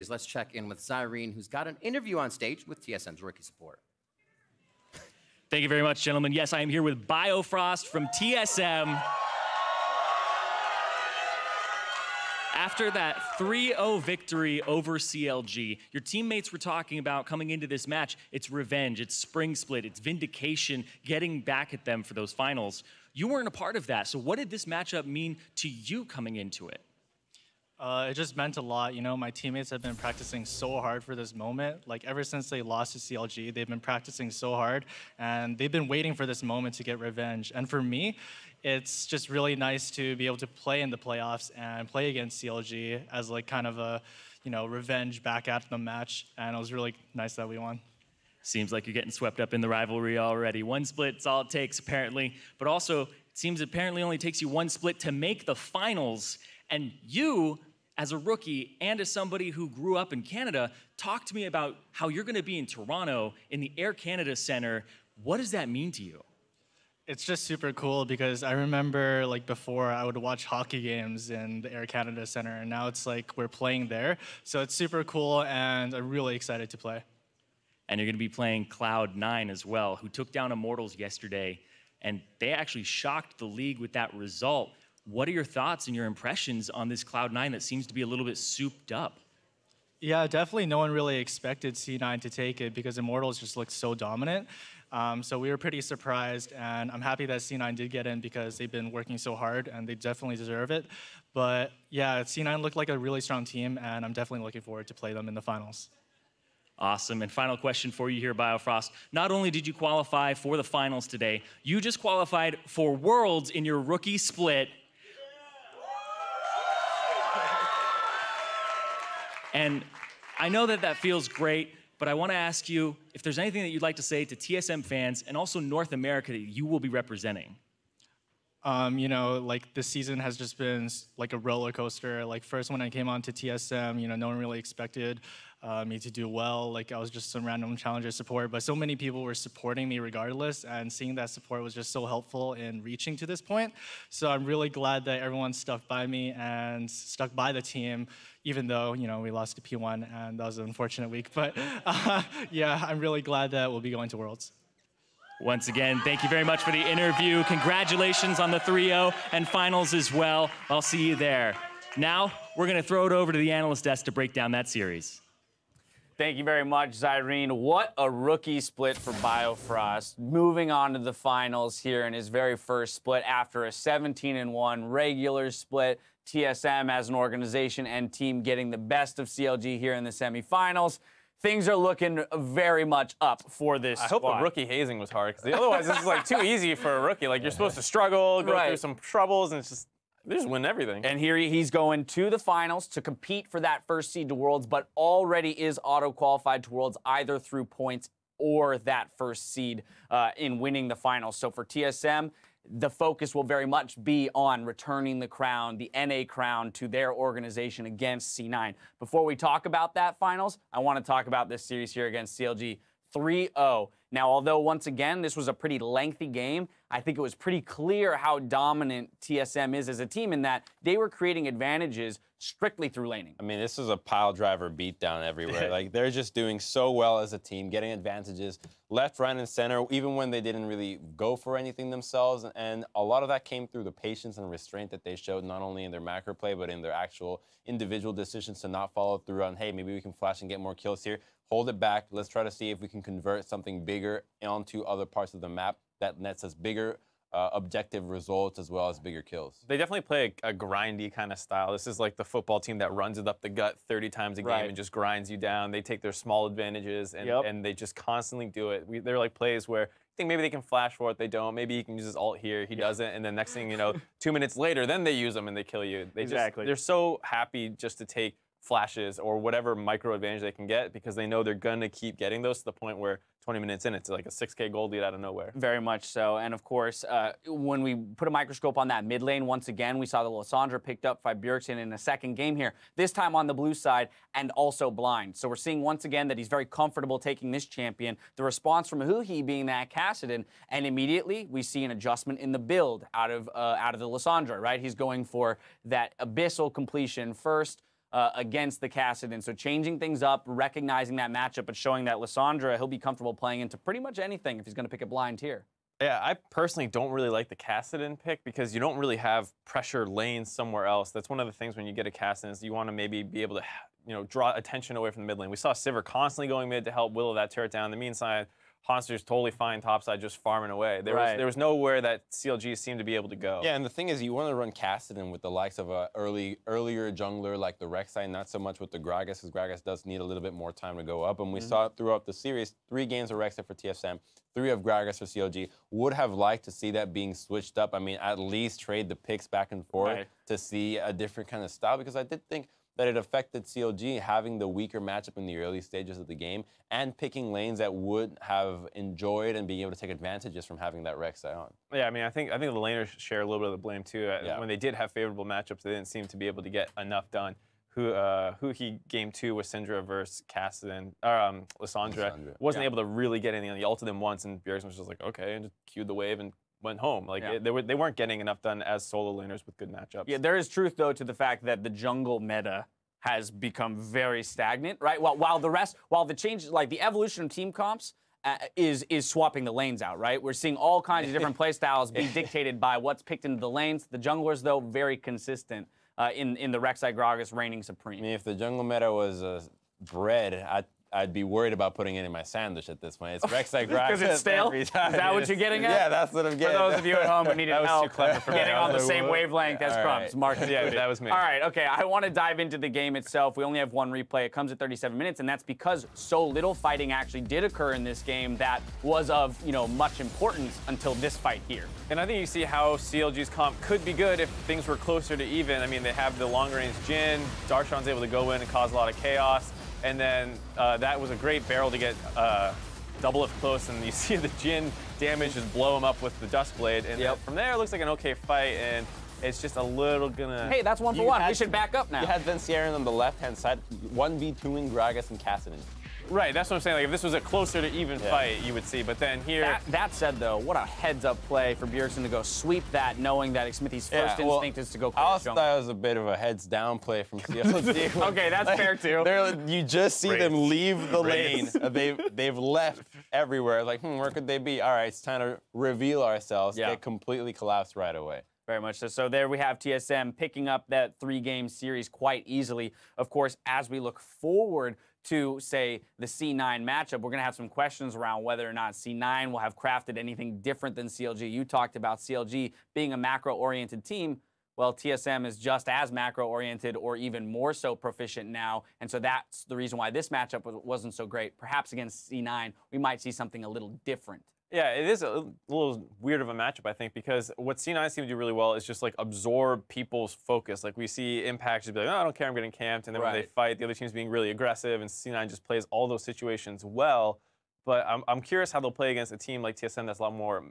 Let's check in with Zyrene, who's got an interview on stage with TSM's rookie support. Thank you very much, gentlemen. Yes, I am here with Biofrost from TSM. After that 3-0 victory over CLG, your teammates were talking about coming into this match, it's revenge, it's spring split, it's vindication, getting back at them for those finals. You weren't a part of that, so what did this matchup mean to you coming into it? It just meant a lot. You know, my teammates have been practicing so hard for this moment. Like, ever since they lost to CLG, they've been practicing so hard, and they've been waiting for this moment to get revenge. And for me, it's just really nice to be able to play in the playoffs and play against CLG as like kind of a, you know, revenge back at the match. And it was really nice that we won. Seems like you're getting swept up in the rivalry already. One split's all it takes, apparently. But also, it seems it apparently only takes you one split to make the finals. And you, as a rookie and as somebody who grew up in Canada, talk to me about how you're going to be in Toronto in the Air Canada Centre. What does that mean to you? It's just super cool because I remember like before I would watch hockey games in the Air Canada Centre, and now it's like we're playing there. So it's super cool, and I'm really excited to play. And you're going to be playing Cloud9 as well, who took down Immortals yesterday, and they actually shocked the league with that result. What are your thoughts and your impressions on this Cloud9 that seems to be a little bit souped up? Yeah, definitely no one really expected C9 to take it because Immortals just looked so dominant. So we were pretty surprised, and I'm happy that C9 did get in because they've been working so hard, and they definitely deserve it. But yeah, C9 looked like a really strong team, and I'm definitely looking forward to play them in the finals. Awesome. And final question for you here, Biofrost. Not only did you qualify for the finals today, you just qualified for Worlds in your rookie split. And I know that that feels great, but I want to ask you if there's anything that you'd like to say to TSM fans and also North America that you will be representing. You know, like this season has just been like a roller coaster. Like first when I came on to TSM, you know, no one really expected me to do well. Like I was just some random challenger support, but so many people were supporting me regardless, and seeing that support was just so helpful in reaching to this point. So I'm really glad that everyone stuck by me and stuck by the team, even though, you know, we lost to P1 and that was an unfortunate week. But yeah, I'm really glad that we'll be going to Worlds. Once again, thank you very much for the interview. Congratulations on the 3-0 and finals as well. I'll see you there. Now, we're going to throw it over to the analyst desk to break down that series. Thank you very much, Zyrene. What a rookie split for Biofrost. Moving on to the finals here in his very first split after a 17-1 regular split. TSM as an organization and team getting the best of CLG here in the semifinals. Things are looking very much up for this I hope the rookie hazing was hard, because otherwise this is like too easy for a rookie. Like you're supposed to struggle, go through some troubles, and it's just, they just win everything. And here he's going to the finals to compete for that first seed to Worlds, but already is auto-qualified to Worlds either through points or that first seed in winning the finals. So for TSM, the focus will very much be on returning the crown, the NA crown, to their organization against C9. Before we talk about that finals, I want to talk about this series here against CLG. 3-0. Now, although once again, this was a pretty lengthy game, I think it was pretty clear how dominant TSM is as a team in that they were creating advantages strictly through laning. I mean, this is a pile driver beatdown everywhere. Like, they're just doing so well as a team, getting advantages left, right, and center, even when they didn't really go for anything themselves. And a lot of that came through the patience and restraint that they showed, not only in their macro play, but in their actual individual decisions to not follow through on, hey, maybe we can flash and get more kills here. Hold it back. Let's try to see if we can convert something bigger onto other parts of the map that nets us bigger objective results as well as bigger kills. They definitely play a grindy kind of style. This is like the football team that runs it up the gut 30 times a game and just grinds you down. They take their small advantages and they just constantly do it. They're like plays where I think maybe they can flash for it, they don't. Maybe he can use his ult here, he doesn't, and then next thing you know, 2 minutes later, then they use them and they kill you. They're so happy just to take flashes or whatever micro advantage they can get because they know they're going to keep getting those to the point where 20 minutes in, it's like a 6K gold lead out of nowhere. Very much so. And of course, when we put a microscope on that mid lane, once again, we saw the Lysandra picked up by Bjergsen in a second game here, this time on the blue side and also blind. So we're seeing once again that he's very comfortable taking this champion. The response from Huhi being that Kassadin, and immediately we see an adjustment in the build out of the Lysandra, right? He's going for that abyssal completion first. against the Kassadin. So changing things up, recognizing that matchup, but showing that Lissandra, he'll be comfortable playing into pretty much anything if he's going to pick a blind here. Yeah, I personally don't really like the Kassadin pick because you don't really have pressure lanes somewhere else. That's one of the things when you get a Kassadin is you want to maybe be able to, draw attention away from the mid lane. We saw Sivir constantly going mid to help whittle that turret down. The mean side, Honster's totally fine topside, just farming away. There was nowhere that CLG seemed to be able to go. Yeah, and the thing is, you want to run Kassadin with the likes of a earlier jungler like the Rek'Sai, not so much with the Gragas, because Gragas does need a little bit more time to go up. And we saw it throughout the series, 3 games of Rek'Sai for TSM, 3 of Gragas for CLG. Would have liked to see that being switched up. I mean, at least trade the picks back and forth to see a different kind of style, because I did think that it affected CLG having the weaker matchup in the early stages of the game and picking lanes that would have enjoyed and being able to take advantages from having that Rek'Sai on. Yeah, I mean, I think the laners share a little bit of the blame too. When they did have favorable matchups, they didn't seem to be able to get enough done. Huhi game 2 with Syndra versus Kassadin, Lissandra wasn't able to really get anything. He ulted him once, and Bjergsen was just like, okay, and just queued the wave and went home. Like they weren't getting enough done as solo laners with good matchups. Yeah, there is truth though to the fact that the jungle meta has become very stagnant, right? While the changes, like the evolution of team comps, is swapping the lanes out, right? We're seeing all kinds of different play styles be dictated by what's picked into the lanes. The junglers, though, very consistent in the Rek'Sai Gragas reigning supreme. I mean, if the jungle meta was bread, I'd be worried about putting it in my sandwich at this point. It's Rek'Sai Gragas. Because it's stale? Is that what you're getting at? Yeah, that's what I'm getting. For those of you at home who needed help too clever for me. getting on the same wavelength as Crumbs. Mark, yeah, that was me. All right, okay, I want to dive into the game itself. We only have one replay. It comes at 37 minutes, and that's because so little fighting actually did occur in this game that was of, much importance until this fight here. And I think you see how CLG's comp could be good if things were closer to even. I mean, they have the long-range Jhin. Darshan's able to go in and cause a lot of chaos. And then that was a great barrel to get double if close, and you see the Jhin damage just blow him up with the Dustblade. And from there, it looks like an okay fight, and it's just a little gonna... Hey, that's 1 for 1. We should back up now. You had Vencieren on the left-hand side, 1v2ing Gragas and Kassadin. Right, that's what I'm saying. Like, if this was a closer to even fight, you would see. But then here... That said, though, what a heads-up play for Bjergsen to go sweep that, knowing that Smithy's first instinct is to go clear I jungle. thought it was a bit of a heads-down play from CLG. Okay, that's fair, too. You just see them leave the lane. They've left everywhere. Like, where could they be? All right, it's time to reveal ourselves. They completely collapsed right away. Very much so. So there we have TSM picking up that 3-game series quite easily. Of course, as we look forward to, say, the C9 matchup, we're going to have some questions around whether or not C9 will have crafted anything different than CLG. You talked about CLG being a macro-oriented team. Well, TSM is just as macro-oriented or even more so proficient now, and so that's the reason why this matchup wasn't so great. Perhaps against C9, we might see something a little different. Yeah, it is a little weird of a matchup, I think, because what C9 seem to do really well is just, like, absorb people's focus. Like, we see Impact just be like, oh, I don't care, I'm getting camped. And then when they fight, the other team's being really aggressive, and C9 just plays all those situations well. But I'm curious how they'll play against a team like TSM that's a lot more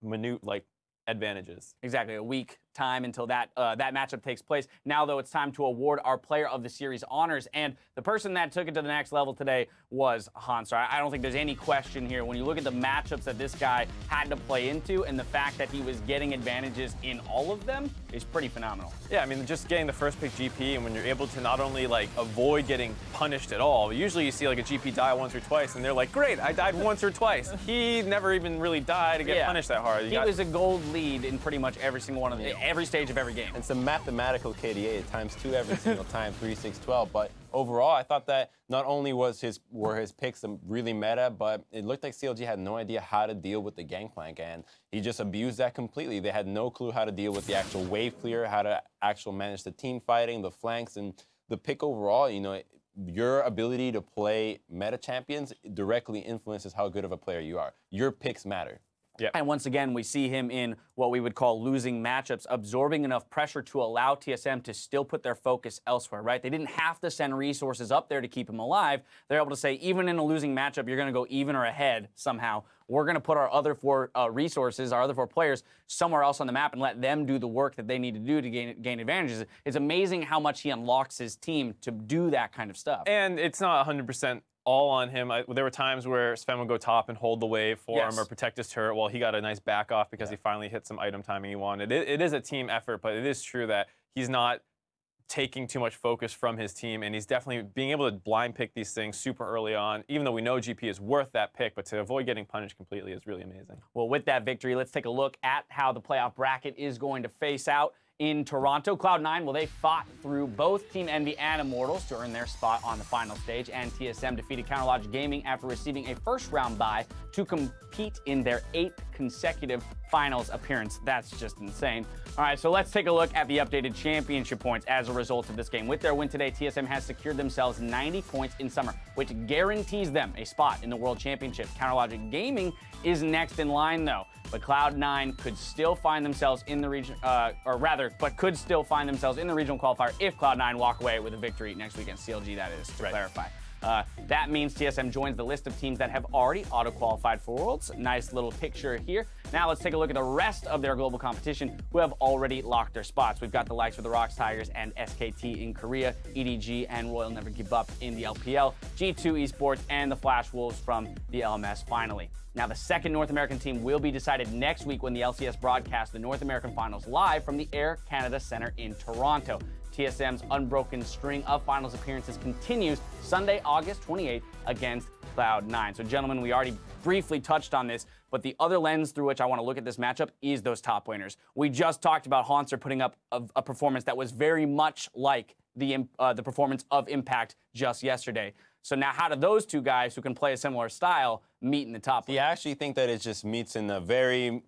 minute, like, advantages. Exactly, a week time until that matchup takes place. Now, though, it's time to award our Player of the Series honors, and the person that took it to the next level today was Hanser. I don't think there's any question here. When you look at the matchups that this guy had to play into and the fact that he was getting advantages in all of them is pretty phenomenal. Yeah, I mean, just getting the first pick GP, and when you're able to not only, like, avoid getting punished at all, usually you see, like, a GP die once or twice, and they're like, great, I died once or twice. He never even really died to get punished that hard. He was a gold lead in pretty much every single one of every stage of every game. It's a mathematical KDA ×2 every single time, 3, 6, 12. But overall, I thought that not only were his picks really meta, but it looked like CLG had no idea how to deal with the Gangplank, and he just abused that completely. They had no clue how to deal with the actual wave clear, how to actually manage the team fighting, the flanks, and the pick overall, your ability to play meta champions directly influences how good of a player you are. Your picks matter. Yeah. And once again, we see him in what we would call losing matchups, absorbing enough pressure to allow TSM to still put their focus elsewhere, right? They didn't have to send resources up there to keep him alive. They're able to say, even in a losing matchup, you're going to go even or ahead somehow. We're going to put our other 4 resources, our other 4 players, somewhere else on the map and let them do the work that they need to do to gain advantages. It's amazing how much he unlocks his team to do that kind of stuff. And it's not 100% all on him. There were times where Sven would go top and hold the wave for him or protect his turret while he got a nice back off because he finally hit some item timing he wanted. It is a team effort, but it is true that he's not taking too much focus from his team, and he's definitely being able to blind pick these things super early on, even though we know GP is worth that pick, but to avoid getting punished completely is really amazing. Well, with that victory, let's take a look at how the playoff bracket is going to face out in Toronto. Cloud9, well, they fought through both Team Envy and Immortals to earn their spot on the final stage, and TSM defeated Counterlogic Gaming after receiving a first-round bye to compete in their 8th consecutive finals appearance. That's just insane. All right, so let's take a look at the updated championship points as a result of this game. With their win today, TSM has secured themselves 90 points in summer, which guarantees them a spot in the World Championship. Counterlogic Gaming is next in line, though, but Cloud9 could still find themselves in the region, could still find themselves in the regional qualifier if Cloud9 walk away with a victory next week against CLG, that is, to clarify. That means TSM joins the list of teams that have already auto-qualified for Worlds. Nice little picture here. Now let's take a look at the rest of their global competition who have already locked their spots. We've got the likes of the Rocks Tigers and SKT in Korea, EDG and Royal Never Give Up in the LPL, G2 Esports, and the Flash Wolves from the LMS finally. Now, the second North American team will be decided next week when the LCS broadcasts the North American Finals live from the Air Canada Centre in Toronto. TSM's unbroken string of finals appearances continues Sunday, August 28th against Cloud9. So, gentlemen, we already briefly touched on this, but the other lens through which I want to look at this matchup is those top laners. We just talked about Haunter putting up a performance that was very much like the performance of Impact just yesterday. So now how do those two guys who can play a similar style meet in the top lane? I actually think that it just meets in a very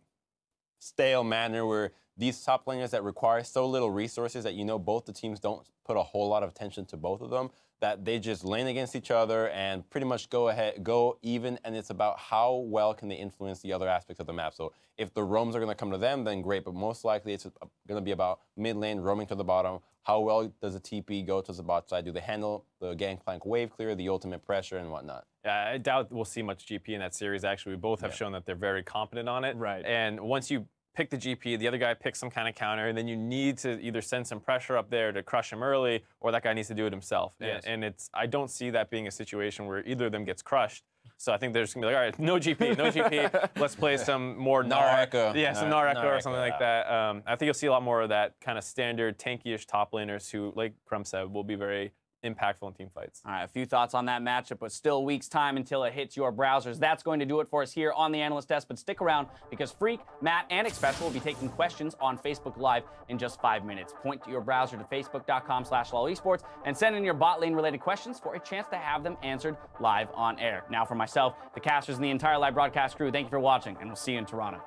stale manner where these top laners that require so little resources that you know both the teams don't put a whole lot of attention to both of them, that they just lane against each other and pretty much go even, and it's about how well can they influence the other aspects of the map. So if the roams are going to come to them, then great, but most likely it's going to be about mid lane roaming to the bottom. How well does a TP go to the bot side? Do they handle the Gangplank wave clear, the ultimate pressure, and whatnot? Yeah, I doubt we'll see much GP in that series, actually. We both have shown that they're very competent on it. Right. And once you pick the GP, the other guy picks some kind of counter, and then you need to either send some pressure up there to crush him early, or that guy needs to do it himself. Yes. And I don't see that being a situation where either of them gets crushed. So I think they're just going to be like, all right, no GP, no GP. Let's play some more Naraka. Yeah, some Naraka or something like that. I think you'll see a lot more of that kind of standard tanky-ish top laners who, like Crum said, will be very impactful in team fights. All right, a few thoughts on that matchup, but still a week's time until it hits your browsers. That's going to do it for us here on the Analyst Desk, but stick around because Freak, Matt, and Xpecial will be taking questions on Facebook Live in just 5 minutes. Point to your browser to facebook.com/LOLesports and send in your bot lane related questions for a chance to have them answered live on air. Now for myself, the casters, and the entire live broadcast crew, thank you for watching, and we'll see you in Toronto.